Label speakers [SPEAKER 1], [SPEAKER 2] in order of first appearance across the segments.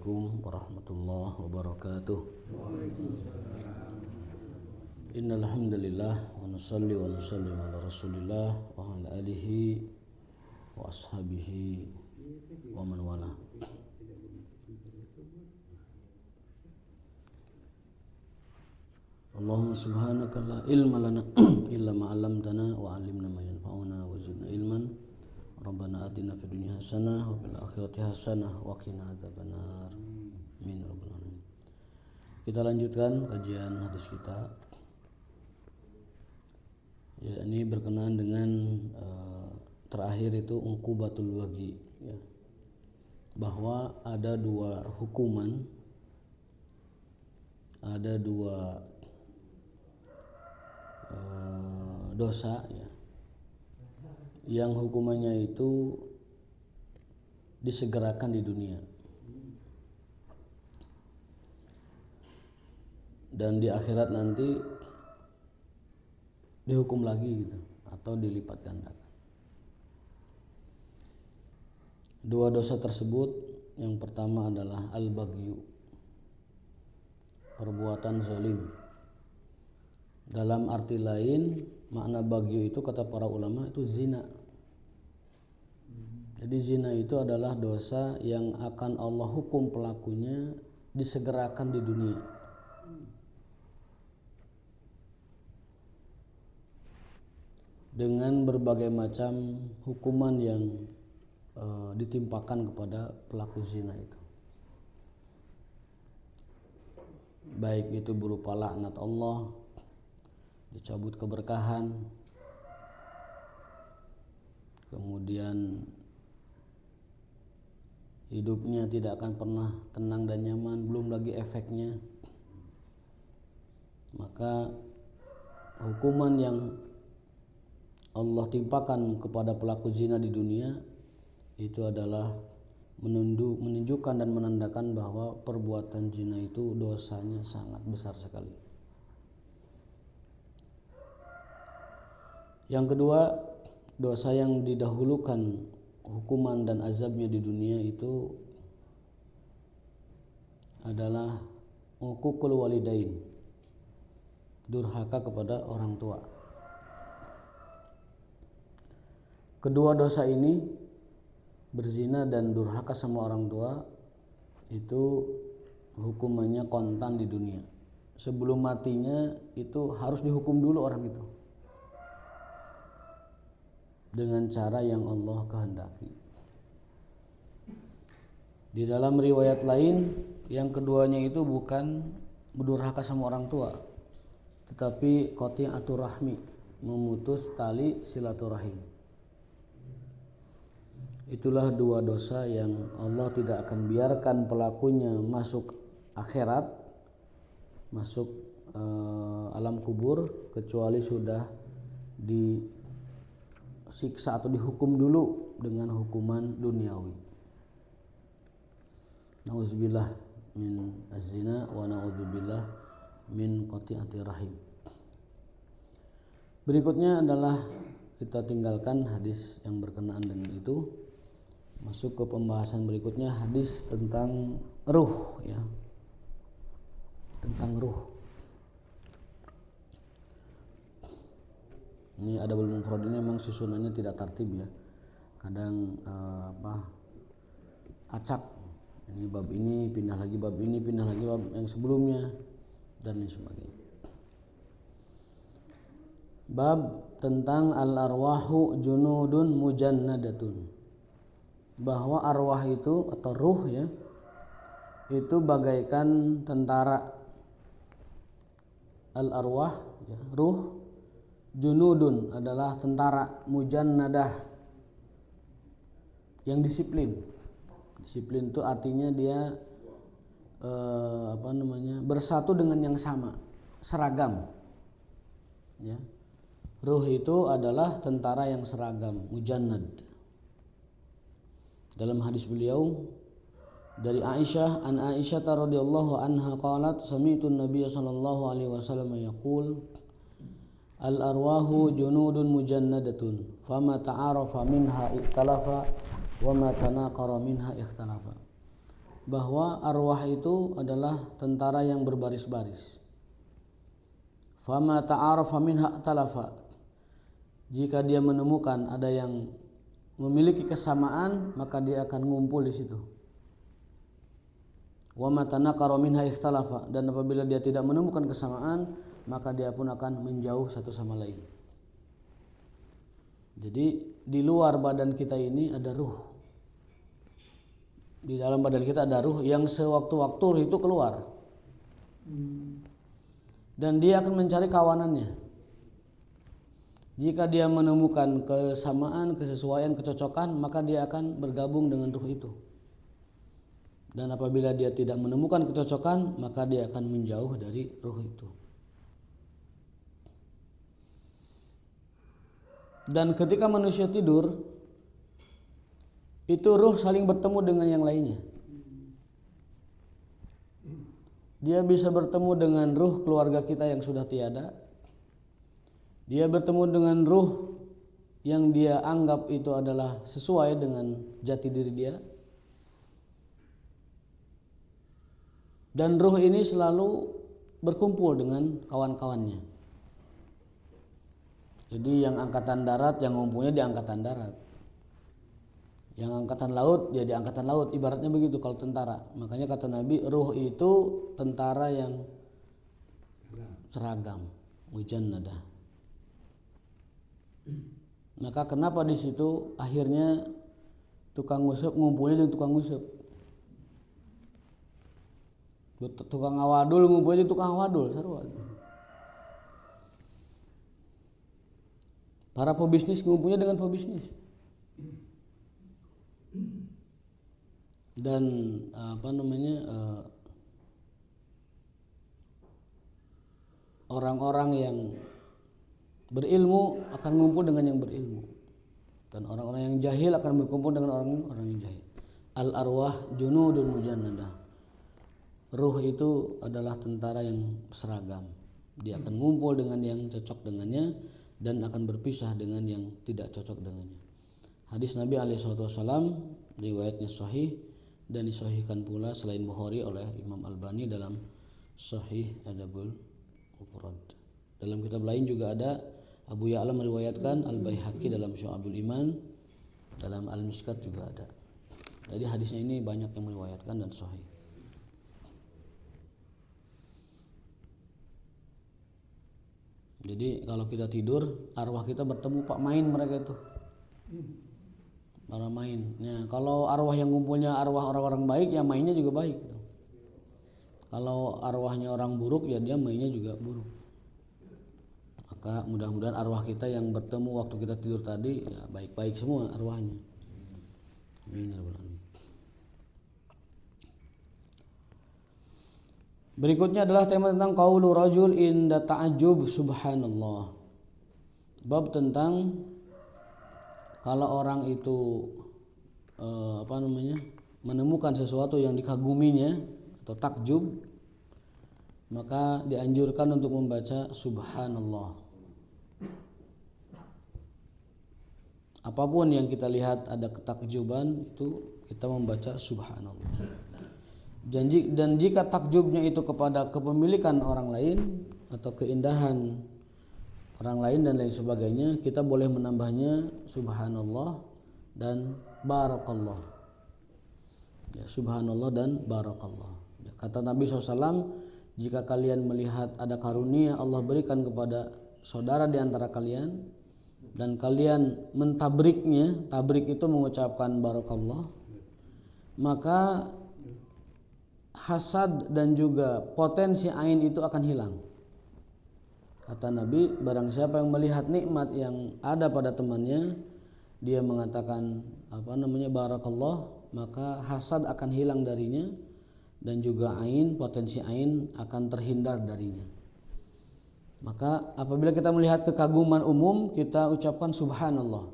[SPEAKER 1] Assalamualaikum warahmatullahi wabarakatuh. Innal hamdalillah wa nusalli wa nusallim ala Rasulillah wa ala alihi wa ashabihi wa man wala. Allahumma subhanaka la ilma lana illa ma 'allamtana wa 'allimna ma yanfa'una wa zidna ilman. Rabbana atina fid dunya hasanah wa fil akhirati hasanah wa qina adzabannar. Amin ya rabbal alamin. Kita lanjutkan kajian hadis kita. Ya, ini berkenaan dengan terakhir itu uqubatul waghi, ya. Bahwa ada dua hukuman, ada dua dosa, ya, yang hukumannya itu disegerakan di dunia dan di akhirat nanti dihukum lagi gitu atau dilipat gandakan. Dua dosa tersebut, yang pertama adalah al-baghyu, perbuatan zalim. Dalam arti lain, makna baghyu itu kata para ulama itu zina. Jadi zina itu adalah dosa yang akan Allah hukum pelakunya disegerakan di dunia. Dengan berbagai macam hukuman yang ditimpakan kepada pelaku zina itu. Baik itu berupa laknat Allah, dicabut keberkahan, kemudian hidupnya tidak akan pernah tenang dan nyaman, belum lagi efeknya. Maka hukuman yang Allah timpakan kepada pelaku zina di dunia itu adalah menunjukkan dan menandakan bahwa perbuatan zina itu dosanya sangat besar sekali. Yang kedua, dosa yang didahulukan hukuman dan azabnya di dunia itu adalah uququl walidain, durhaka kepada orang tua. Kedua dosa ini, berzina dan durhaka sama orang tua, itu hukumannya kontan di dunia. Sebelum matinya itu harus dihukum dulu orang itu dengan cara yang Allah kehendaki. Di dalam riwayat lain, yang keduanya itu bukan berdurhaka sama orang tua, tetapi qati'atur rahmi, memutus tali silaturahim. Itulah dua dosa yang Allah tidak akan biarkan pelakunya masuk akhirat, masuk alam kubur, kecuali sudah disiksa atau dihukum dulu dengan hukuman duniawi. Nauzubillah min az-zina wa naudzubillah min qati'ati rahim. Berikutnya adalah kita tinggalkan hadis yang berkenaan dengan itu, masuk ke pembahasan berikutnya, hadis tentang ruh, ya, tentang ruh. Ini ada belum mufrad ini memang susunannya tidak tertib, ya. Kadang acak. Ini bab ini pindah lagi bab ini, pindah lagi bab yang sebelumnya dan lain sebagainya. Bab tentang al-arwahu junudun mujannadatun. Bahwa arwah itu atau ruh, ya, itu bagaikan tentara. Al-arwah, ya, ruh. Junudun adalah tentara, mujannadah yang disiplin. Disiplin itu artinya dia bersatu dengan yang sama, seragam, ya. Ruh itu adalah tentara yang seragam, mujannad. Dalam hadis beliau dari Aisyah, an Aisyah radhiyallahu anha qalat sami'tu an-nabiy sallallahu alaihi wasallam yaqul al-arwahu junudun mujannadatun fama ta'arafa minha ikhtalafa wa ma tanaqara minha ikhtalafa. bahwa arwah itu adalah tentara yang berbaris-baris. Fama ta'arafa minha talafa. Jika dia menemukan ada yang memiliki kesamaan, maka dia akan ngumpul di situ. Wa ma tanaqara minha ikhtalafa, dan apabila dia tidak menemukan kesamaan, maka dia pun akan menjauh satu sama lain. Jadi di luar badan kita ini ada ruh. Di dalam badan kita ada ruh yang sewaktu-waktu ruh itu keluar. Dan dia akan mencari kawanannya. Jika dia menemukan kesamaan, kesesuaian, kecocokan, maka dia akan bergabung dengan ruh itu. Dan apabila dia tidak menemukan kecocokan, maka dia akan menjauh dari ruh itu. Dan ketika manusia tidur, itu ruh saling bertemu dengan yang lainnya. Dia bisa bertemu dengan ruh keluarga kita yang sudah tiada. Dia bertemu dengan ruh yang dia anggap itu adalah sesuai dengan jati diri dia. Dan ruh ini selalu berkumpul dengan kawan-kawannya. Jadi yang angkatan darat, yang ngumpulnya di angkatan darat. Yang angkatan laut, dia di angkatan laut. Ibaratnya begitu kalau tentara. Makanya kata Nabi, ruh itu tentara yang seragam, mujannadah. Maka kenapa di situ akhirnya tukang ngusep ngumpulnya dengan tukang ngusep, tukang awadul ngumpulnya dengan tukang awadul, sarua. Para pebisnis ngumpulnya dengan pebisnis. Dan orang-orang yang berilmu akan ngumpul dengan yang berilmu, dan orang-orang yang jahil akan berkumpul dengan orang-orang yang jahil. Al arwah junudun mujannadah. Ruh itu adalah tentara yang seragam. Dia akan ngumpul dengan yang cocok dengannya dan akan berpisah dengan yang tidak cocok dengannya. Hadis Nabi alaihissalam riwayatnya sahih dan disahihkan pula selain Bukhari oleh Imam Albani dalam Sahih Adabul Mufrad. Dalam kitab lain juga ada. Abu Ya'la meriwayatkan, Al-Baihaqi dalam Syu'abul Iman, dalam Al-Mishkat juga ada. Jadi hadisnya ini banyak yang meriwayatkan dan sahih. Jadi kalau kita tidur, arwah kita bertemu, Pak, main mereka itu. Para main. Nah, kalau arwah yang ngumpulnya arwah orang-orang baik, ya mainnya juga baik. Kalau arwahnya orang buruk, ya dia mainnya juga buruk. Maka mudah-mudahan arwah kita yang bertemu waktu kita tidur tadi ya baik-baik semua arwahnya. Amin ya rabbal alamin. Berikutnya adalah tema tentang qaulu rajul inda ta'ajjub subhanallah. Bab tentang kalau orang itu menemukan sesuatu yang dikaguminya atau takjub, maka dianjurkan untuk membaca subhanallah. Apapun yang kita lihat ada ketakjuban, itu kita membaca subhanallah. Dan jika takjubnya itu kepada kepemilikan orang lain atau keindahan orang lain dan lain sebagainya, kita boleh menambahnya subhanallah dan barakallah. Ya, subhanallah dan barakallah. Ya, kata Nabi SAW, jika kalian melihat ada karunia Allah berikan kepada saudara di antara kalian dan kalian mentabriknya, tabrik itu mengucapkan barakallah, maka hasad dan juga potensi ain itu akan hilang. Kata Nabi, barang siapa yang melihat nikmat yang ada pada temannya, dia mengatakan barakallah, maka hasad akan hilang darinya dan juga ain, potensi ain akan terhindar darinya. Maka apabila kita melihat kekaguman umum, kita ucapkan subhanallah.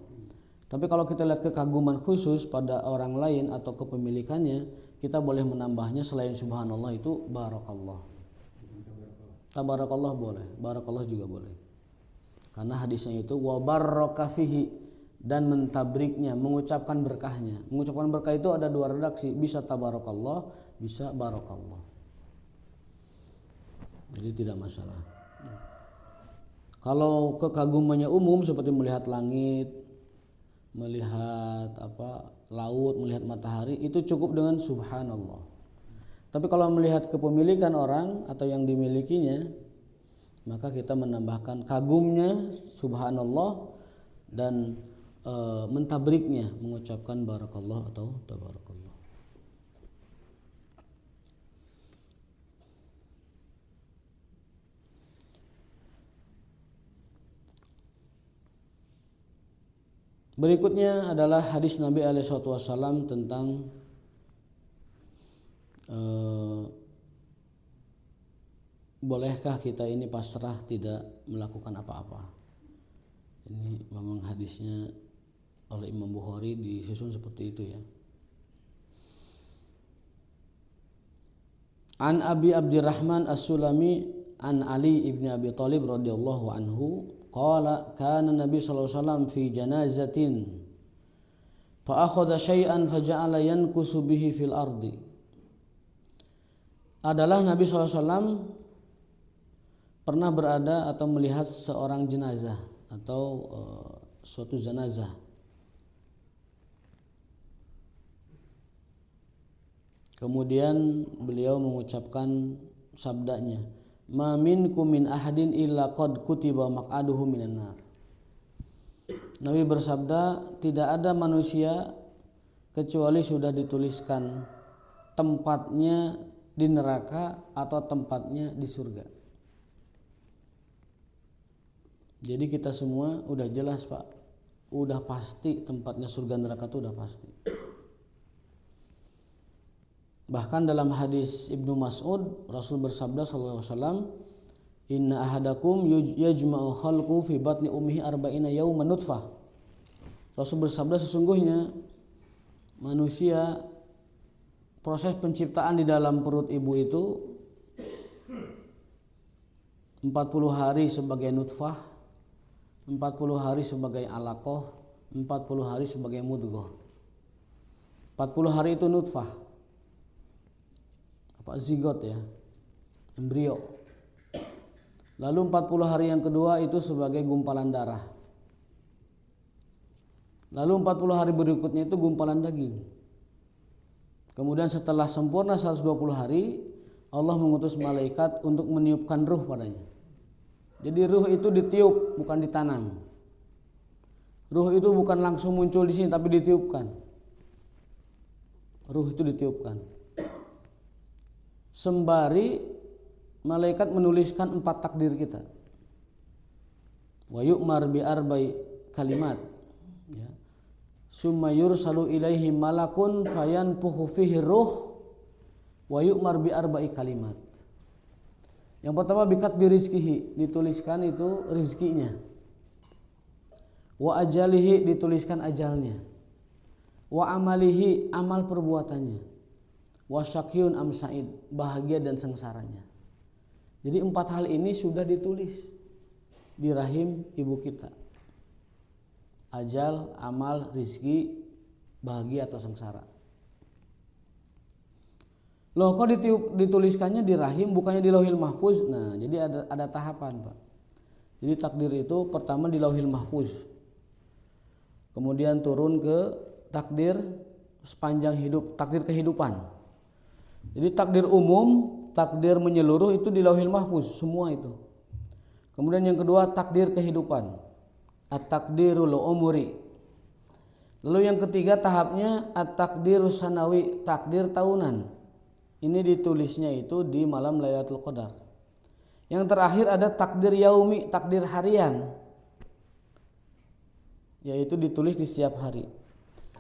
[SPEAKER 1] Tapi kalau kita lihat kekaguman khusus pada orang lain atau kepemilikannya, kita boleh menambahnya selain subhanallah itu barakallah. Tabarakallah boleh, barakallah juga boleh. Karena hadisnya itu wa baraka fihi, dan mentabriknya, mengucapkan berkahnya. Mengucapkan berkah itu ada dua redaksi, bisa tabarakallah, bisa barakallah. Jadi tidak masalah. Kalau kekagumannya umum seperti melihat langit, melihat laut, melihat matahari, itu cukup dengan subhanallah. Tapi kalau melihat kepemilikan orang atau yang dimilikinya, maka kita menambahkan kagumnya subhanallah dan mentabriknya, mengucapkan barakallah atau tabarakallah. Berikutnya adalah hadis Nabi SAW tentang bolehkah kita ini pasrah tidak melakukan apa-apa. Ini memang hadisnya oleh Imam Bukhari disusun seperti itu ya. An Abi Abdurrahman As-Sulami an Ali ibn Abi Thalib radhiyallahu anhu qala kana Nabi sallallahu alaihi wasallam fi janazatin fa akhadha syai'an faja'ala yankusu bihi fil ardi. Adalah Nabi sallallahu alaihi wasallam pernah berada atau melihat seorang jenazah atau suatu jenazah. Kemudian beliau mengucapkan sabdanya, "Ma minkum min ahadin illa qad kutiba maq'aduhu minan nar." Nabi bersabda, tidak ada manusia kecuali sudah dituliskan tempatnya di neraka atau tempatnya di surga. Jadi kita semua udah jelas Pak, udah pasti tempatnya surga neraka itu udah pasti. Bahkan dalam hadis Ibnu Mas'ud, Rasul bersabda sallallahu alaihi wasallam, "Inna ahadakum yajma'u khalqu fi batni ummihi arba'ina yawman nutfah." Rasul bersabda, sesungguhnya manusia proses penciptaan di dalam perut ibu itu 40 hari sebagai nutfah, 40 hari sebagai alaqah, 40 hari sebagai mudghah. 40 hari itu nutfah, zigot ya, embrio. Lalu 40 hari yang kedua itu sebagai gumpalan darah. Lalu 40 hari berikutnya itu gumpalan daging. Kemudian setelah sempurna 120 hari, Allah mengutus malaikat untuk meniupkan ruh padanya. Jadi ruh itu ditiup, bukan ditanam. Ruh itu bukan langsung muncul di sini, tapi ditiupkan. Ruh itu ditiupkan. Sembari malaikat menuliskan 4 takdir kita. Wa yu'mar bi arba'i kalimat. Ya. Summa yursalu ilaihi malakun fayanfuhu fihi ruh wa yu'mar bi arba'i kalimat. Yang pertama bikat bi rizkihi, dituliskan itu rizkinya. Wa ajalihi, dituliskan ajalnya. Wa amalihi, amal perbuatannya. Wasyakyun am sa'id, bahagia dan sengsaranya. Jadi 4 hal ini sudah ditulis di rahim ibu kita. Ajal, amal, rizki, bahagia atau sengsara. Loh kok dituliskannya di rahim bukannya di lauhil mahfuz? Nah, jadi ada tahapan Pak. Jadi takdir itu pertama di lauhil mahfuz, kemudian turun ke takdir sepanjang hidup, takdir kehidupan. Jadi takdir umum, takdir menyeluruh itu di lauhil mahfuz semua itu. Kemudian yang kedua takdir kehidupan, at-takdirul umuri. Lalu yang ketiga tahapnya at-takdirus sanawi, takdir tahunan. Ini ditulisnya itu di malam Lailatul Qadar. Yang terakhir ada takdir yaumi, takdir harian, yaitu ditulis di setiap hari.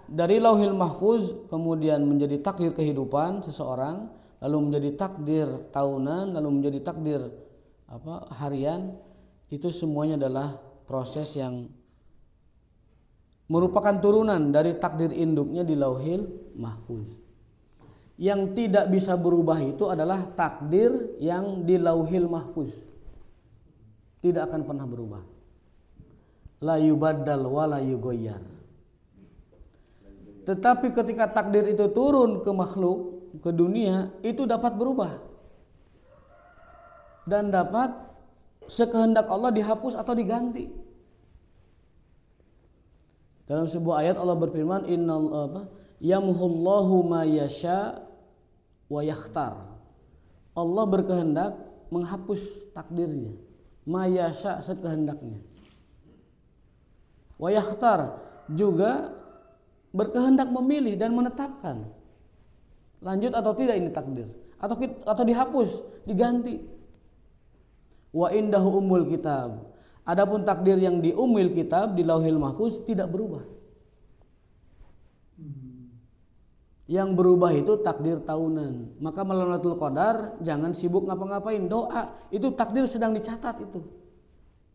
[SPEAKER 1] Dari lauhil mahfuz kemudian menjadi takdir kehidupan seseorang, lalu menjadi takdir tahunan, lalu menjadi takdir harian. Itu semuanya adalah proses yang merupakan turunan dari takdir induknya di lauhil mahfuz. Yang tidak bisa berubah itu adalah takdir yang di lauhil mahfuz, tidak akan pernah berubah. la yubaddal wa la yughayyar. Tetapi ketika takdir itu turun ke makhluk, ke dunia, itu dapat berubah dan dapat sekehendak Allah dihapus atau diganti. Dalam sebuah ayat Allah berfirman, yamhullahu ma yasha wa yakhtar. Allah berkehendak menghapus takdirnya, ma yasha sekehendaknya. Wa yakhtar juga berkehendak memilih dan menetapkan lanjut atau tidak ini takdir, atau dihapus, diganti. Wa indahu ummul kitab. Adapun takdir yang di Ummul Kitab, di Lauhil Mahfuz, tidak berubah. Yang berubah itu takdir tahunan. Maka malam Lailatul Qadar jangan sibuk ngapa-ngapain, doa. Itu takdir sedang dicatat itu.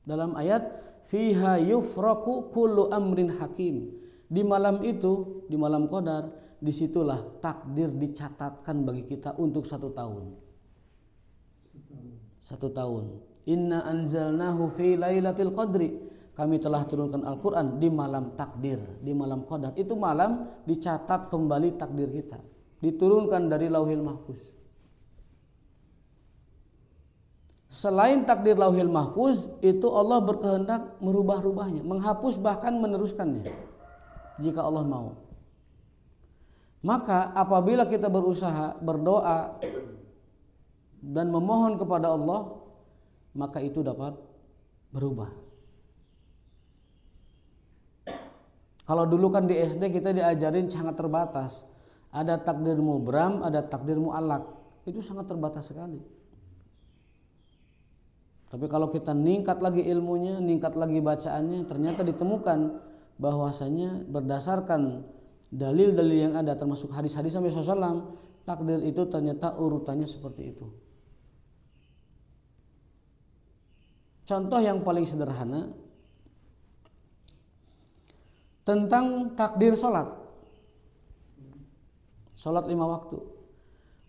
[SPEAKER 1] Dalam ayat fiha yufraku kullu amrin hakim. Di malam itu, di malam Qadar, disitulah takdir dicatatkan bagi kita untuk 1 tahun. 1 tahun. Inna anzalnahu fi lailatul qadri. Kami telah turunkan Al-Quran di malam takdir, di malam Qadar. Itu malam dicatat kembali takdir kita, diturunkan dari Lauhil Mahfuz. Selain takdir Lauhil Mahfuz, itu Allah berkehendak merubah-rubahnya, menghapus bahkan meneruskannya jika Allah mau. Maka apabila kita berusaha, berdoa dan memohon kepada Allah, maka itu dapat berubah. Kalau dulu kan di SD kita diajarin sangat terbatas. Ada takdir mubram, ada takdir mu'allaq. Itu sangat terbatas sekali. Tapi kalau kita ningkat lagi ilmunya, ningkat lagi bacaannya, ternyata ditemukan bahwasanya berdasarkan dalil-dalil yang ada, termasuk hadis-hadis Nabi SAW, takdir itu ternyata urutannya seperti itu. Contoh yang paling sederhana tentang takdir sholat 5 waktu.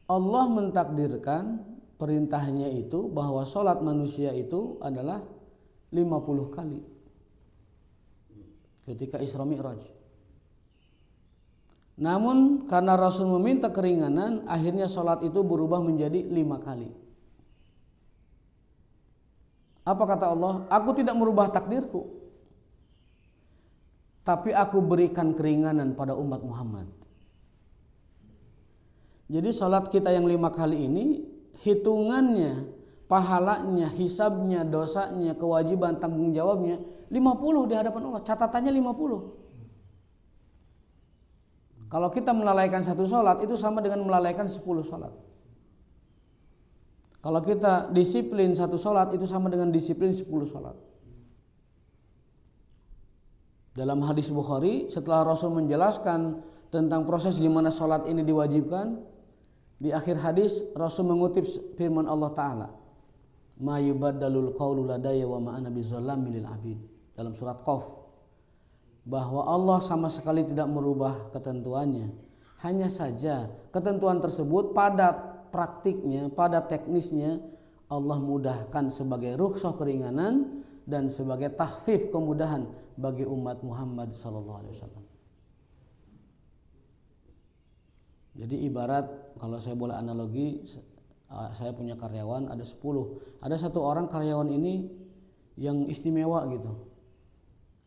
[SPEAKER 1] Allah mentakdirkan perintahnya itu bahwa sholat manusia itu adalah 50 kali ketika Isra Mi'raj. Namun karena Rasul meminta keringanan, akhirnya sholat itu berubah menjadi 5 kali. Apa kata Allah? Aku tidak merubah takdirku, tapi aku berikan keringanan pada umat Muhammad. Jadi sholat kita yang 5 kali ini, hitungannya, pahalanya, hisabnya, dosanya, kewajiban, tanggung jawabnya 50 di hadapan Allah. Catatannya 50. Kalau kita melalaikan 1 sholat, itu sama dengan melalaikan 10 sholat. Kalau kita disiplin 1 sholat, itu sama dengan disiplin 10 sholat. Dalam hadis Bukhari, setelah Rasul menjelaskan tentang proses di mana sholat ini diwajibkan, di akhir hadis Rasul mengutip firman Allah Ta'ala, ma yubaddalul qawlu ladayya wa ma ana bizallamin lil abid, dalam surat Qaf, bahwa Allah sama sekali tidak merubah ketentuannya. Hanya saja ketentuan tersebut pada praktiknya, pada teknisnya Allah mudahkan sebagai rukhsah keringanan dan sebagai tahfif kemudahan bagi umat Muhammad SAW. Jadi ibarat, kalau saya boleh analogi, saya punya karyawan ada 10. Ada 1 orang karyawan ini yang istimewa gitu,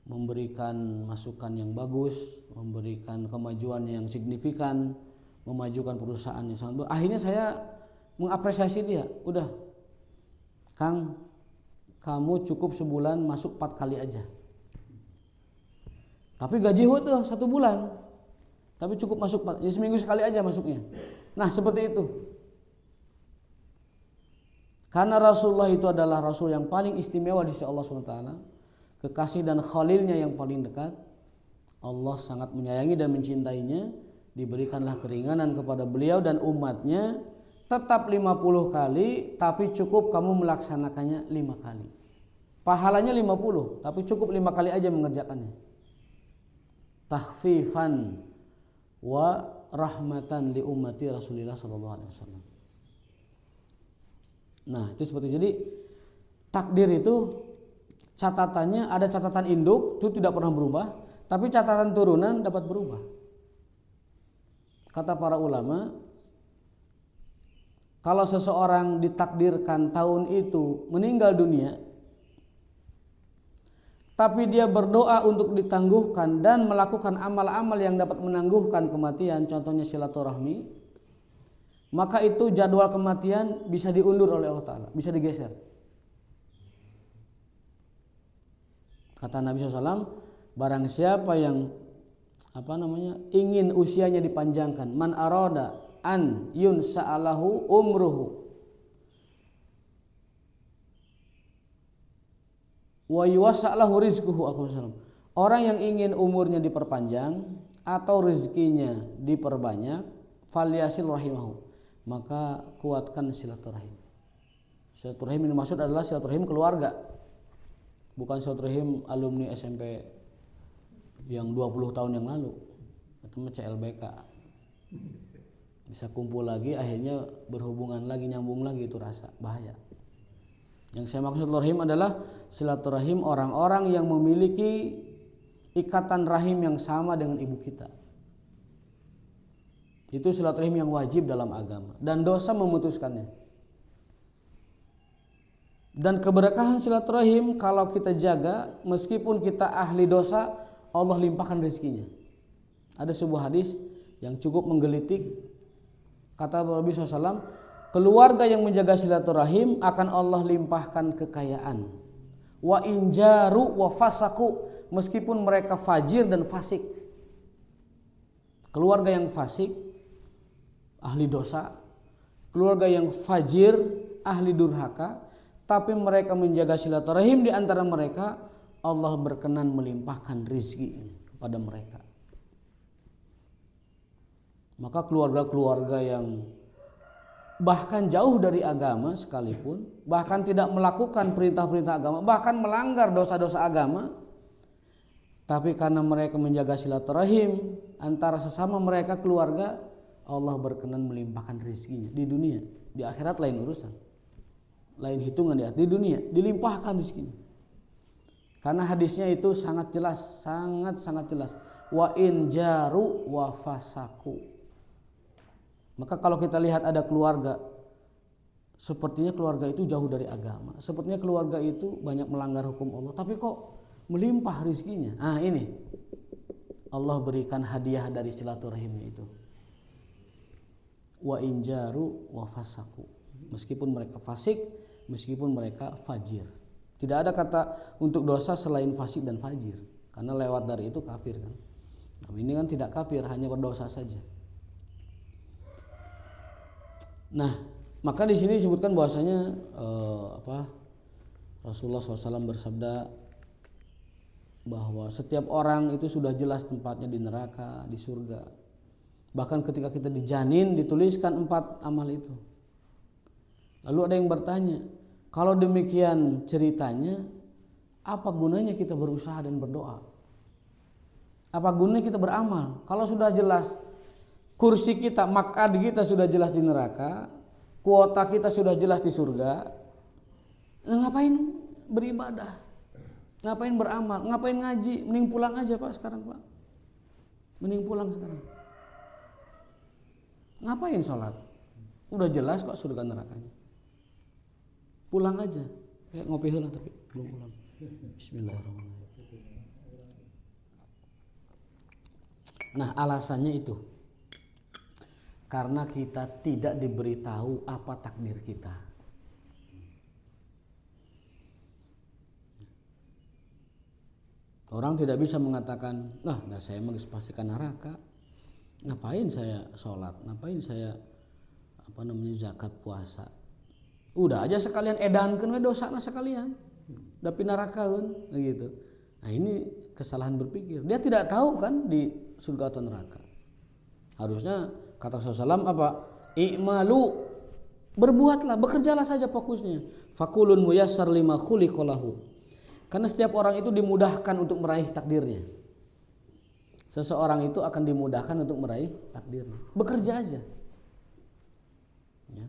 [SPEAKER 1] memberikan masukan yang bagus, memberikan kemajuan yang signifikan, memajukan perusahaan yang sangat bagus. Akhirnya saya mengapresiasi dia. Udah, Kang, kamu cukup sebulan masuk 4 kali aja. Tapi gaji tuh 1 bulan. Tapi cukup masuk 4, jadi seminggu sekali aja masuknya. Nah seperti itu. Karena Rasulullah itu adalah Rasul yang paling istimewa di sisi Allah SWT, kekasih dan khalilnya yang paling dekat, Allah sangat menyayangi dan mencintainya. Diberikanlah keringanan kepada beliau dan umatnya, tetap 50 kali, tapi cukup kamu melaksanakannya 5 kali. Pahalanya 50, tapi cukup 5 kali aja mengerjakannya. Tahfifan wa rahmatan li ummati Rasulillah SAW. Nah itu seperti, jadi takdir itu catatannya ada catatan induk itu tidak pernah berubah, tapi catatan turunan dapat berubah. Kata para ulama, kalau seseorang ditakdirkan tahun itu meninggal dunia, tapi dia berdoa untuk ditangguhkan dan melakukan amal-amal yang dapat menangguhkan kematian, contohnya silaturahmi, maka itu jadwal kematian bisa diundur oleh Allah Ta'ala, bisa digeser. Kata Nabi SAW, barang siapa yang ingin usianya dipanjangkan, man arada an yunsa'alahu umruhu wa yuwassa'lahu rizquhu. Orang yang ingin umurnya diperpanjang atau rezekinya diperbanyak, falyasil rahimahu, maka kuatkan silaturahim. Silaturahim ini maksud adalah silaturahim keluarga, bukan silaturahim alumni SMP yang 20 tahun yang lalu. Itu mah CLBK. Bisa kumpul lagi, akhirnya berhubungan lagi, nyambung lagi, itu rasa bahaya. Yang saya maksud silaturahim adalah silaturahim orang-orang yang memiliki ikatan rahim yang sama dengan ibu kita. Itu silaturahim yang wajib dalam agama dan dosa memutuskannya. Dan keberkahan silaturahim kalau kita jaga, meskipun kita ahli dosa, Allah limpahkan rezekinya. Ada sebuah hadis yang cukup menggelitik. Kata Nabi SAW, keluarga yang menjaga silaturahim akan Allah limpahkan kekayaan. Wa injaru wa fasaku, meskipun mereka fajir dan fasik. Keluarga yang fasik, ahli dosa. Keluarga yang fajir, ahli durhaka, tapi mereka menjaga silaturahim di antara mereka, Allah berkenan melimpahkan rizki kepada mereka. Maka keluarga-keluarga yang bahkan jauh dari agama sekalipun, bahkan tidak melakukan perintah-perintah agama, bahkan melanggar dosa-dosa agama, tapi karena mereka menjaga silaturahim antara sesama mereka keluarga, Allah berkenan melimpahkan rezekinya di dunia. Di akhirat lain urusan, lain hitungan. Di dunia dilimpahkan rezekinya. Karena hadisnya itu sangat jelas, sangat jelas. Wa in jaru wa fasaku. Maka kalau kita lihat ada keluarga, sepertinya keluarga itu jauh dari agama, sepertinya keluarga itu banyak melanggar hukum Allah, tapi kok melimpah rezekinya. Ah, ini Allah berikan hadiah dari silaturahimnya itu. Wa injaru wa fasaku. Meskipun mereka fasik, meskipun mereka fajir. Tidak ada kata untuk dosa selain fasik dan fajir, karena lewat dari itu kafir kan. Tapi ini kan tidak kafir, hanya berdosa saja. Nah, maka di sini disebutkan bahwasanya Rasulullah SAW bersabda bahwa setiap orang itu sudah jelas tempatnya di neraka, di surga. Bahkan ketika kita dijanin dituliskan 4 amal itu. Lalu ada yang bertanya, kalau demikian ceritanya, apa gunanya kita berusaha dan berdoa? Apa gunanya kita beramal? Kalau sudah jelas kursi kita, maq'ad kita sudah jelas di neraka, kuota kita sudah jelas di surga, ngapain beribadah? Ngapain beramal? Ngapain ngaji? Mending pulang aja Pak sekarang Pak. Mending pulang sekarang. Ngapain sholat? Udah jelas kok surga nerakanya. Pulang aja. Kayak ngopi heula tapi belum pulang. Bismillahirrahmanirrahim. Nah, alasannya itu karena kita tidak diberitahu apa takdir kita. Orang tidak bisa mengatakan, nah saya mah pastikan neraka. Ngapain saya sholat? Ngapain saya zakat puasa? Udah aja sekalian edankeun we dosana sekalian. Da pinarakaeun gitu. Nah, ini kesalahan berpikir. Dia tidak tahu kan di surga atau neraka. Harusnya kata Rasulullah apa? I'malu, berbuatlah, bekerjalah saja fokusnya. Fakulun muyassar lima khuliqalahu. Karena setiap orang itu dimudahkan untuk meraih takdirnya. Seseorang itu akan dimudahkan untuk meraih takdirnya. Bekerja aja. Ya.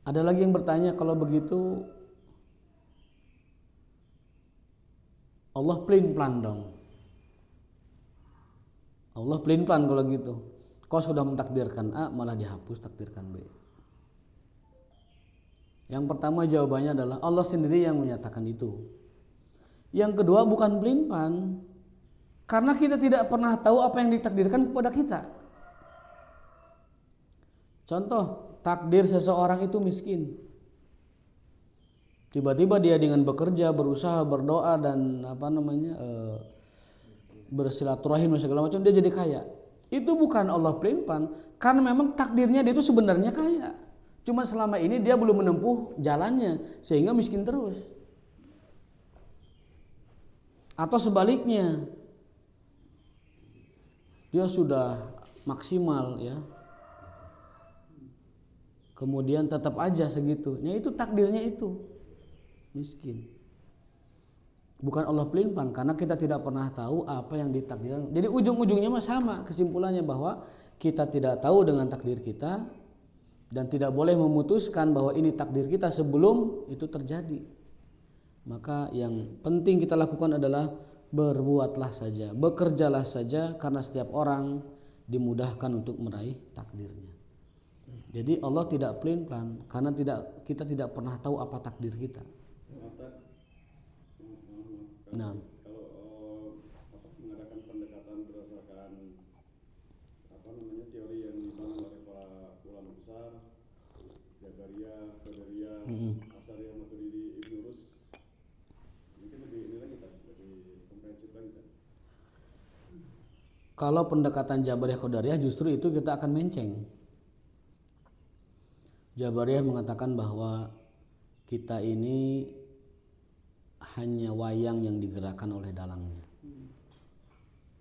[SPEAKER 1] Ada lagi yang bertanya, kalau begitu Allah pelin-pelan dong. Allah pelin-pelan kalau gitu. Kau sudah mentakdirkan A malah dihapus takdirkan B. Yang pertama jawabannya adalah Allah sendiri yang menyatakan itu. Yang kedua bukan pelin-pelan, karena kita tidak pernah tahu apa yang ditakdirkan kepada kita. Contoh, takdir seseorang itu miskin. Tiba-tiba dia dengan bekerja, berusaha, berdoa dan bersilaturahim dan segala macam dia jadi kaya. Itu bukan Allah pelin-pelan, karena memang takdirnya dia itu sebenarnya kaya. Cuma selama ini dia belum menempuh jalannya sehingga miskin terus. Atau sebaliknya, dia sudah maksimal ya, kemudian tetap aja segitu. Ya itu takdirnya itu miskin. Bukan Allah pelin-pelan, karena kita tidak pernah tahu apa yang ditakdirkan. Jadi ujung-ujungnya sama, kesimpulannya bahwa kita tidak tahu dengan takdir kita dan tidak boleh memutuskan bahwa ini takdir kita sebelum itu terjadi. Maka yang penting kita lakukan adalah berbuatlah saja, bekerjalah saja, karena setiap orang dimudahkan untuk meraih takdirnya. Jadi Allah tidak pelin-pelan, karena kita tidak pernah tahu apa takdir kita. Nah,
[SPEAKER 2] kalau mengadakan pendekatan berdasarkan teori yang dibangun oleh para ulama besar, Jabariyah, Qadariyah, Asy'ariyah, Maturidi, Ibnu Rus, mungkin lebih komprehensif lagi kan?
[SPEAKER 1] Kalau pendekatan Jabariyah Qadariyah justru itu kita akan menceng. Jabariyah mengatakan bahwa kita ini hanya wayang yang digerakkan oleh dalangnya.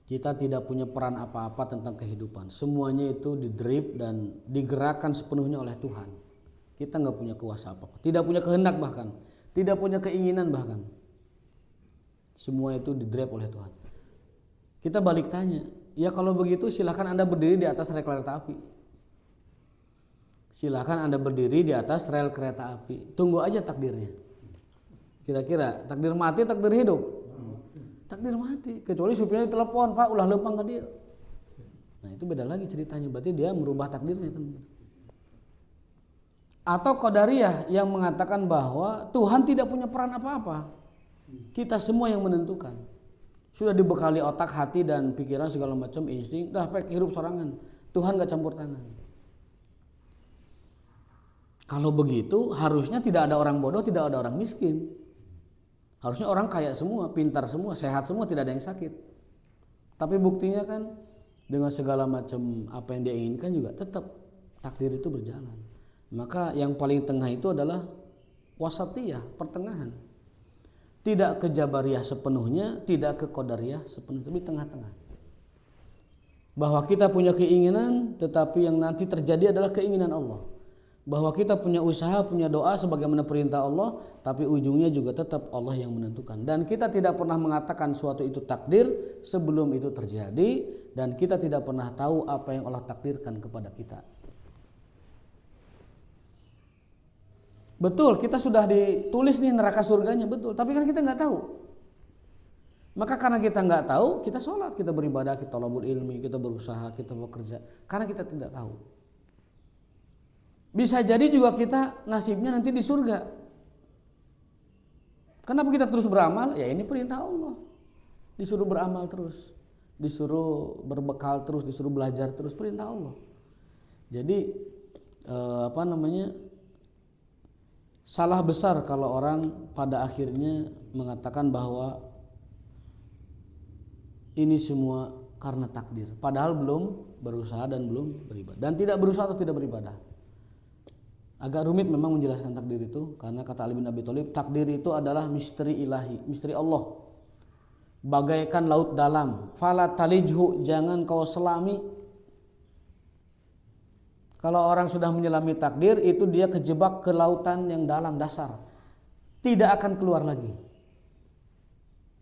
[SPEAKER 1] Kita tidak punya peran apa-apa tentang kehidupan. Semuanya itu didrip dan digerakkan sepenuhnya oleh Tuhan. Kita nggak punya kuasa apa-apa, tidak punya kehendak bahkan, tidak punya keinginan bahkan. Semua itu didrip oleh Tuhan. Kita balik tanya, ya kalau begitu silahkan Anda berdiri di atas rel kereta api. Silahkan Anda berdiri di atas rel kereta api. Tunggu aja takdirnya. Kira-kira takdir mati, takdir hidup? Takdir mati. Kecuali supirnya ditelepon, Pak ulah lempang ke dia. Nah itu beda lagi ceritanya. Berarti dia merubah takdirnya kan. Atau Qadariyah yang mengatakan bahwa Tuhan tidak punya peran apa-apa. Kita semua yang menentukan. Sudah dibekali otak, hati dan pikiran segala macam insting. Dah pek hidup sorangan. Tuhan gak campur tangan. Kalau begitu harusnya tidak ada orang bodoh, tidak ada orang miskin. Harusnya orang kaya semua, pintar semua, sehat semua, tidak ada yang sakit. Tapi buktinya kan dengan segala macam apa yang dia inginkan juga tetap takdir itu berjalan. Maka yang paling tengah itu adalah wasatiyah, pertengahan. Tidak ke Jabariyah sepenuhnya, tidak ke Qadariyah sepenuhnya, tapi tengah-tengah. Bahwa kita punya keinginan, tetapi yang nanti terjadi adalah keinginan Allah. Bahwa kita punya usaha, punya doa sebagaimana perintah Allah, tapi ujungnya juga tetap Allah yang menentukan. Dan kita tidak pernah mengatakan suatu itu takdir sebelum itu terjadi, dan kita tidak pernah tahu apa yang Allah takdirkan kepada kita. Betul, kita sudah ditulis nih neraka surganya, betul, tapi kan kita nggak tahu. Maka karena kita nggak tahu, kita sholat, kita beribadah, kita thalabul ilmi, kita berusaha, kita bekerja, karena kita tidak tahu. Bisa jadi juga kita nasibnya nanti di surga. Kenapa kita terus beramal? Ya ini perintah Allah. Disuruh beramal terus, disuruh berbekal terus, disuruh belajar terus, perintah Allah. Jadi salah besar kalau orang pada akhirnya mengatakan bahwa ini semua karena takdir. Padahal belum berusaha dan belum beribadah. Dan tidak berusaha atau tidak beribadah. Agak rumit memang menjelaskan takdir itu, karena kata Ali bin Abi Thalib, takdir itu adalah misteri ilahi, misteri Allah. Bagaikan laut dalam, fala talijhu, jangan kau selami. Kalau orang sudah menyelami takdir, itu dia kejebak ke lautan yang dalam dasar, tidak akan keluar lagi.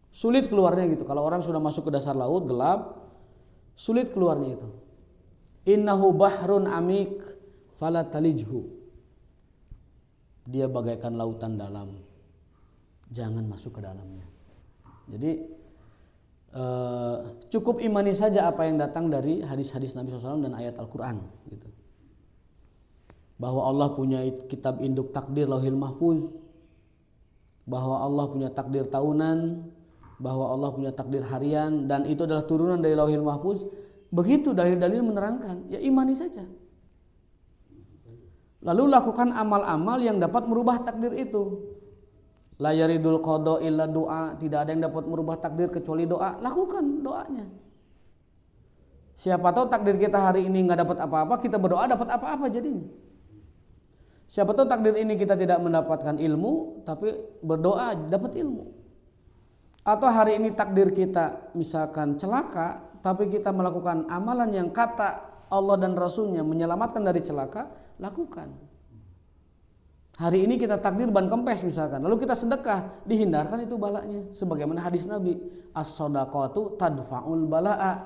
[SPEAKER 1] Sulit keluarnya gitu. Kalau orang sudah masuk ke dasar laut gelap, sulit keluarnya itu. Innahu bahrun amik, fala talijhu. Dia bagaikan lautan dalam, jangan masuk ke dalamnya. Jadi cukup imani saja apa yang datang dari hadis-hadis Nabi SAW dan ayat Al-Quran gitu. Bahwa Allah punya kitab induk takdir Lauhil Mahfuz, bahwa Allah punya takdir tahunan, bahwa Allah punya takdir harian, dan itu adalah turunan dari Lauhil Mahfuz. Begitu dalil-dalil menerangkan, ya imani saja. Lalu lakukan amal-amal yang dapat merubah takdir itu. La yaridul qada illa doa, tidak ada yang dapat merubah takdir kecuali doa. Lakukan doanya. Siapa tahu takdir kita hari ini nggak dapat apa-apa, kita berdoa dapat apa-apa jadinya. Siapa tahu takdir ini kita tidak mendapatkan ilmu, tapi berdoa dapat ilmu. Atau hari ini takdir kita misalkan celaka, tapi kita melakukan amalan yang kata Allah dan Rasulnya menyelamatkan dari celaka, lakukan. Hari ini kita takdir ban kempes misalkan, lalu kita sedekah, dihindarkan itu balanya. Sebagaimana hadis Nabi, as-shadaqatu tadfa'ul bala'a,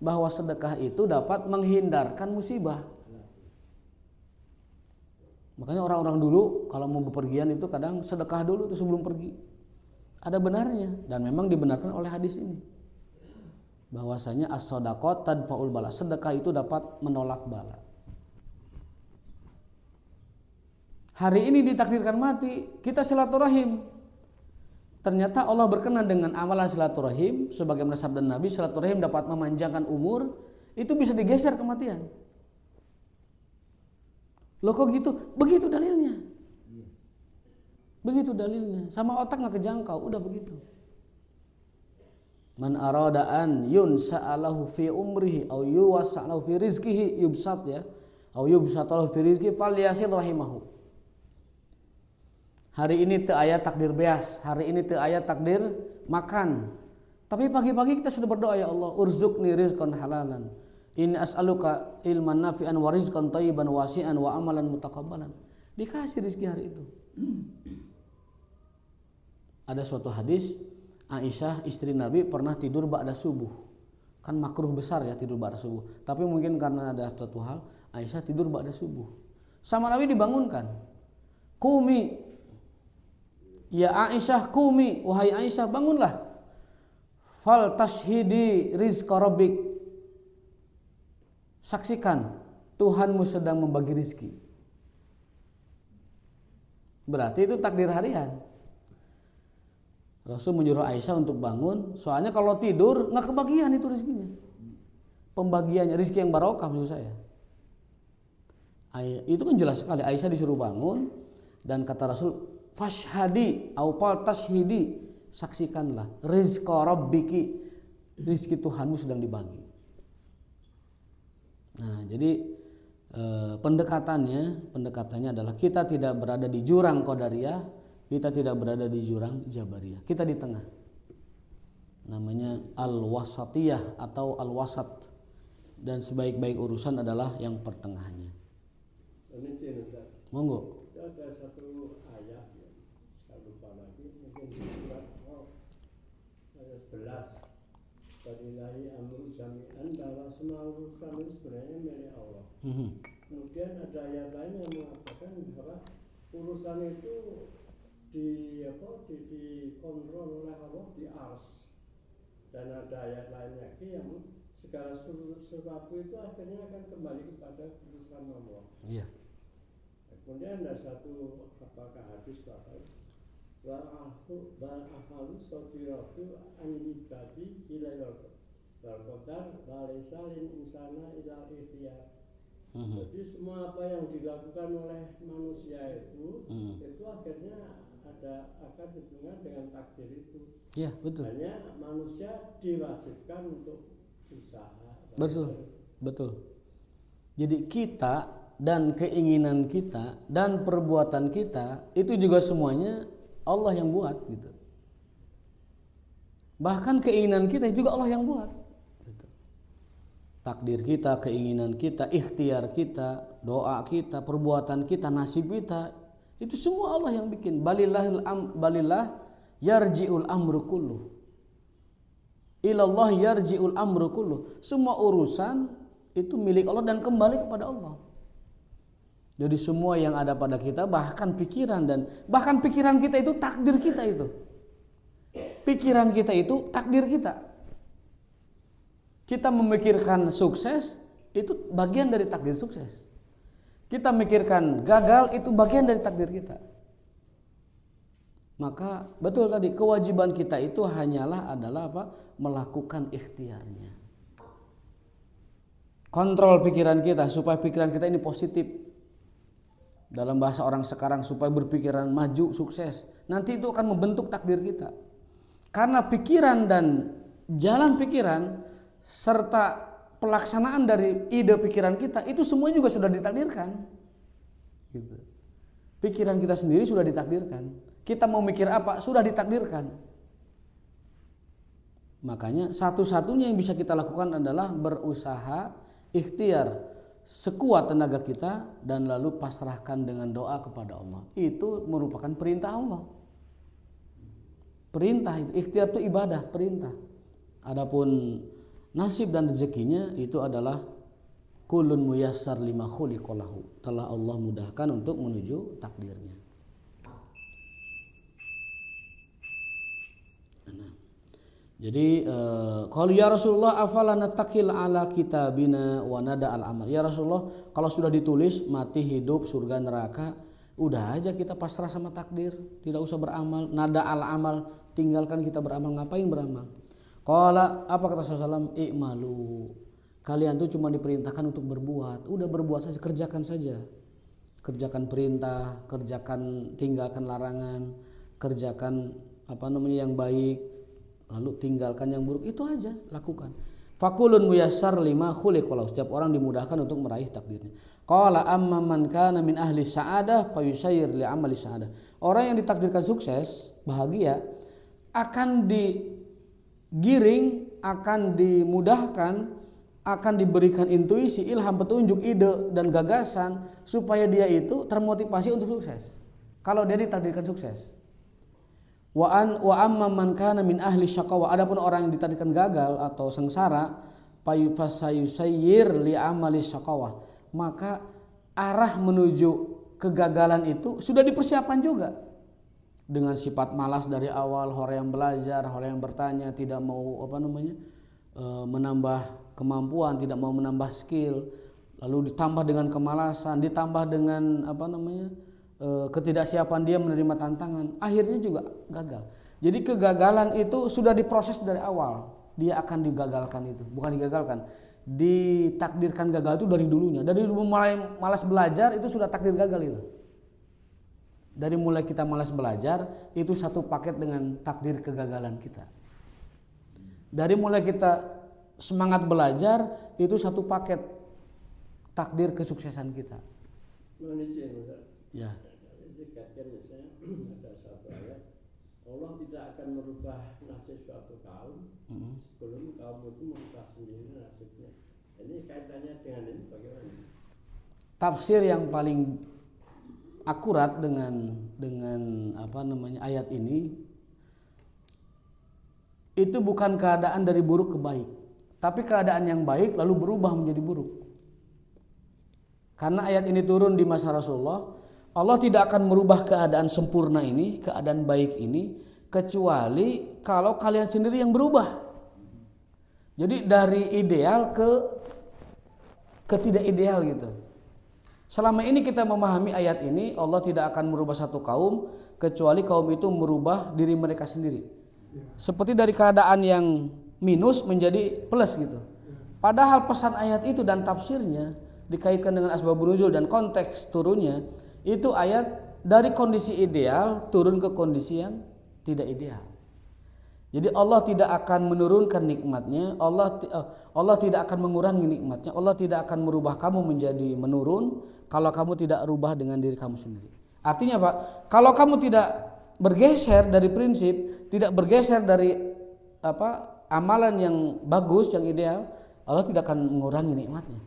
[SPEAKER 1] bahwa sedekah itu dapat menghindarkan musibah. Makanya orang-orang dulu kalau mau bepergian itu kadang sedekah dulu itu sebelum pergi. Ada benarnya dan memang dibenarkan oleh hadis ini. Bahwasanya as-shadaqat tadfa'ul bala, sedekah itu dapat menolak bala. Hari ini ditakdirkan mati, kita silaturahim. Ternyata Allah berkenan dengan amalan silaturahim, sebagaimana sabda Nabi, silaturahim dapat memanjangkan umur, itu bisa digeser kematian. Loh kok gitu? Begitu dalilnya. Begitu dalilnya. Sama otak nggak kejangkau, udah begitu. Man arada an yunsa'alahu fi umrihi au yuwassa'alahu fi rizqihi yubsat ya, au yubsatalahu fi rizqihi falyasil rahimahu. Hari ini teu aya takdir beas, hari ini teu aya takdir makan. Tapi pagi-pagi kita sudah berdoa, ya Allah, urzuqni rizqan halalan. Inni as'aluka ilman nafi'an wa rizqan thayyiban wasi'an wa amalan mutaqabbalan. Dikasih rezeki hari itu. Ada suatu hadis, Aisyah istri Nabi pernah tidur ba'da subuh. Kan makruh besar ya tidur ba'da subuh. Tapi mungkin karena ada suatu hal, Aisyah tidur ba'da subuh. Sama Nabi dibangunkan. Qumi, ya Aisyah, qumi, wahai Aisyah, bangunlah. Fal tashhidi rizqa rabbik. Saksikan Tuhanmu sedang membagi rizki. Berarti itu takdir harian. Rasul menyuruh Aisyah untuk bangun, soalnya kalau tidur nggak kebagian itu rezekinya. Pembagiannya rezeki yang barokah menurut saya. Itu kan jelas sekali. Aisyah disuruh bangun dan kata Rasul, fashhadi au fal tashhidi, saksikanlah rizqa rabbiki, rezeki Tuhanmu sedang dibagi. Nah, jadi pendekatannya adalah kita tidak berada di jurang qadariyah, kita tidak berada di jurang jabariyah, kita di tengah. Namanya al-wasatiyah atau al-wasat, dan sebaik-baik urusan adalah yang pertengahannya. Monggo.
[SPEAKER 3] Ada satu ayat yang saya lupa lagi, mungkin di surat ayat 11. Walillahi amru jami'an, bahwa semua urusan itu sebenarnya milik Allah. Kemudian ada ayat lain yang mengatakan bahwa urusan itu dikontrol oleh Allah di ars. Dan ada ayat lain lagi yang segala sesuatu itu akhirnya akan kembali kepada urusan Allah.
[SPEAKER 1] Iya.
[SPEAKER 3] Kemudian ada satu apakah hadis bahwa wa'ahalu sotiratu anibadi ilayol wal-qadar walisalin insana ilal ikhtiyar. Jadi semua apa yang dilakukan oleh manusia itu akhirnya akan hubungan dengan takdir itu.
[SPEAKER 1] Iya, betul.
[SPEAKER 3] Hanya manusia diwajibkan untuk usaha.
[SPEAKER 1] Betul. Jadi kita dan keinginan kita dan perbuatan kita itu juga semuanya Allah yang buat gitu. Bahkan keinginan kita juga Allah yang buat gitu. Takdir kita, keinginan kita, ikhtiar kita, doa kita, perbuatan kita, nasib kita, itu semua Allah yang bikin. Balillah yarji'ul amru kulluh. Ilallah yarji'ul amru kulluh. Semua urusan itu milik Allah dan kembali kepada Allah. Jadi semua yang ada pada kita, bahkan pikiran kita itu takdir kita itu. pikiran kita itu takdir kita. Kita memikirkan sukses itu bagian dari takdir sukses. Kita memikirkan gagal itu bagian dari takdir kita. Maka betul tadi, kewajiban kita itu adalah apa? Melakukan ikhtiarnya. Kontrol pikiran kita supaya pikiran kita ini positif. Dalam bahasa orang sekarang, supaya berpikiran maju, sukses. Nanti itu akan membentuk takdir kita. Karena pikiran dan jalan pikiran serta pelaksanaan dari ide pikiran kita itu semua juga sudah ditakdirkan. Gitu. Pikiran kita sendiri sudah ditakdirkan. Kita mau mikir apa sudah ditakdirkan. Makanya satu-satunya yang bisa kita lakukan adalah berusaha, ikhtiar sekuat tenaga kita dan lalu pasrahkan dengan doa kepada Allah. Itu merupakan perintah Allah. Perintah itu, ikhtiar itu ibadah, perintah. Adapun nasib dan rezekinya itu adalah kullun muyassar lima khuliqalahu. Telah Allah mudahkan untuk menuju takdirnya. Jadi kalau ya Rasulullah afala natakil ala kitabina wa nada al amal. Ya Rasulullah, kalau sudah ditulis mati hidup surga neraka, udah aja kita pasrah sama takdir, tidak usah beramal. Nada al amal, tinggalkan kita beramal. Ngapain beramal? Qala, apa kata Rasulullah? I'malu. Kalian tuh cuma diperintahkan untuk berbuat. Udah berbuat saja, kerjakan saja. Kerjakan perintah, tinggalkan larangan, kerjakan yang baik. Lalu tinggalkan yang buruk, itu aja lakukan. Fakulun muyassar lima khuliqalahu. Setiap orang dimudahkan untuk meraih takdirnya. Qala amma man kana min ahli sa'adah fayusayyir li amali sa'adah. Orang yang ditakdirkan sukses, bahagia, akan digiring, akan dimudahkan, akan diberikan intuisi, ilham, petunjuk, ide dan gagasan supaya dia itu termotivasi untuk sukses. Kalau dia ditakdirkan sukses. Wa amma man kana min ahli syaqawa. Adapun orang yang ditakdirkan gagal atau sengsara, fayusayyir li amali syaqawa. Maka arah menuju kegagalan itu sudah dipersiapkan juga. Dengan sifat malas dari awal, orang yang belajar, orang yang bertanya, tidak mau menambah kemampuan, tidak mau menambah skill, lalu ditambah dengan kemalasan, ditambah dengan ketidaksiapan dia menerima tantangan, akhirnya juga gagal. Jadi kegagalan itu sudah diproses dari awal. Dia akan digagalkan itu, bukan digagalkan. Ditakdirkan gagal itu dari dulunya. Dari mulai malas belajar itu sudah takdir gagal itu. Dari mulai kita malas belajar itu satu paket dengan takdir kegagalan kita. Dari mulai kita semangat belajar itu satu paket takdir kesuksesan kita. Ya.
[SPEAKER 3] Dikatakan misalnya ada satu ayat, Allah tidak akan merubah nasib suatu kaum sebelum kaum itu merubah sendiri nasibnya. Ini kaitannya dengan ini bagaimana?
[SPEAKER 1] Tafsir yang paling akurat dengan ayat ini itu bukan keadaan dari buruk ke baik, tapi keadaan yang baik lalu berubah menjadi buruk. Karena ayat ini turun di masa Rasulullah, Allah tidak akan merubah keadaan sempurna ini, keadaan baik ini, kecuali kalau kalian sendiri yang berubah. Jadi dari ideal ke tidak ideal gitu. Selama ini kita memahami ayat ini, Allah tidak akan merubah satu kaum, kecuali kaum itu merubah diri mereka sendiri. Seperti dari keadaan yang minus menjadi plus gitu. Padahal pesan ayat itu dan tafsirnya dikaitkan dengan asbabun nuzul dan konteks turunnya, itu ayat dari kondisi ideal turun ke kondisi yang tidak ideal. Jadi Allah tidak akan menurunkan nikmatnya, Allah tidak akan mengurangi nikmatnya, Allah tidak akan merubah kamu menjadi menurun kalau kamu tidak rubah dengan diri kamu sendiri. Artinya Pak, kalau kamu tidak bergeser dari prinsip, tidak bergeser dari amalan yang bagus, yang ideal, Allah tidak akan mengurangi nikmatnya.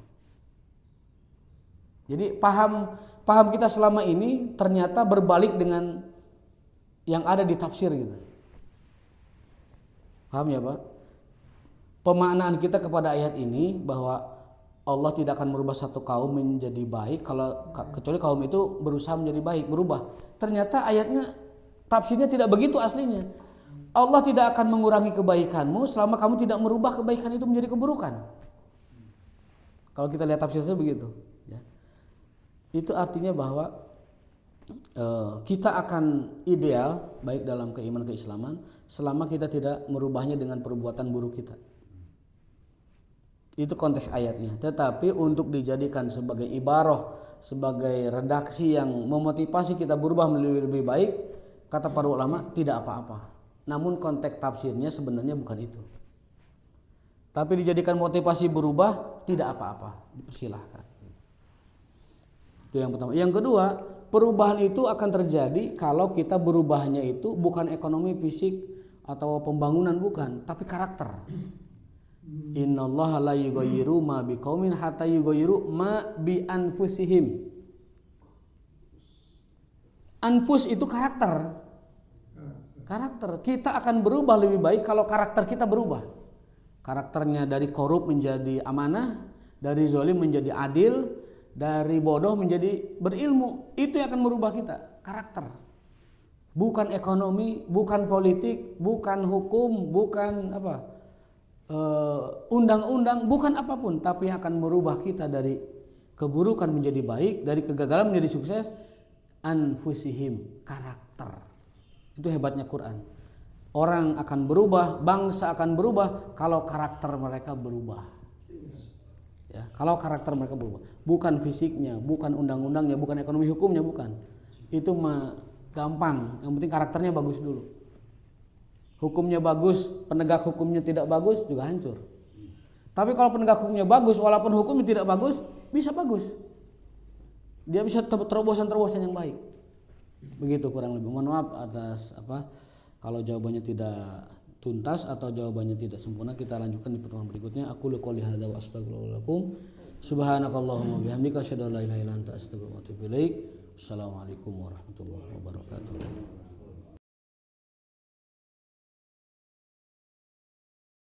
[SPEAKER 1] Jadi paham kita selama ini ternyata berbalik dengan yang ada di tafsir gitu. Paham ya Pak? Pemaknaan kita kepada ayat ini bahwa Allah tidak akan merubah satu kaum menjadi baik kecuali kaum itu berusaha menjadi baik, berubah. Ternyata ayatnya tafsirnya tidak begitu aslinya. Allah tidak akan mengurangi kebaikanmu selama kamu tidak merubah kebaikan itu menjadi keburukan. Kalau kita lihat tafsirnya begitu, ya. Itu artinya bahwa kita akan ideal baik dalam keimanan keislaman selama kita tidak merubahnya dengan perbuatan buruk kita. Itu konteks ayatnya. Tetapi untuk dijadikan sebagai ibarah, sebagai redaksi yang memotivasi kita berubah menjadi lebih baik, kata para ulama tidak apa-apa. Namun konteks tafsirnya sebenarnya bukan itu. Tapi dijadikan motivasi berubah tidak apa-apa, dipersilahkan. Itu yang pertama. Yang kedua, perubahan itu akan terjadi kalau kita berubahnya itu bukan ekonomi, fisik atau pembangunan, bukan, tapi karakter. Innallaha la yughayyiru ma biqaumin hatta yughayyiru ma bi anfusihim. Anfus itu karakter. Karakter. Kita akan berubah lebih baik kalau karakter kita berubah. Karakternya dari korup menjadi amanah, dari zalim menjadi adil, dari bodoh menjadi berilmu. Itu yang akan merubah kita, karakter. Bukan ekonomi, bukan politik, bukan hukum, bukan undang-undang, bukan apapun, tapi yang akan merubah kita dari keburukan menjadi baik, dari kegagalan menjadi sukses. Anfusihim, karakter. Itu hebatnya Quran. Orang akan berubah, bangsa akan berubah kalau karakter mereka berubah. Ya, kalau karakter mereka berubah, bukan fisiknya, bukan undang-undangnya, bukan ekonomi hukumnya, bukan. Itu mah gampang. Yang penting karakternya bagus dulu. Hukumnya bagus, penegak hukumnya tidak bagus juga hancur. Tapi kalau penegak hukumnya bagus, walaupun hukumnya tidak bagus, bisa bagus. Dia bisa terobosan-terobosan yang baik. Begitu kurang lebih. Mohon maaf atas kalau jawabannya tidak tuntas atau jawabannya tidak sempurna. Kita lanjutkan di pertemuan berikutnya. Aku qouli hadza wa astaghfirullaha lakum. Subhanakallahumma bihamdika asyhadu an la ilaha illa anta astaghfiruka wa atubu ilaik. Assalamualaikum warahmatullahi wabarakatuh.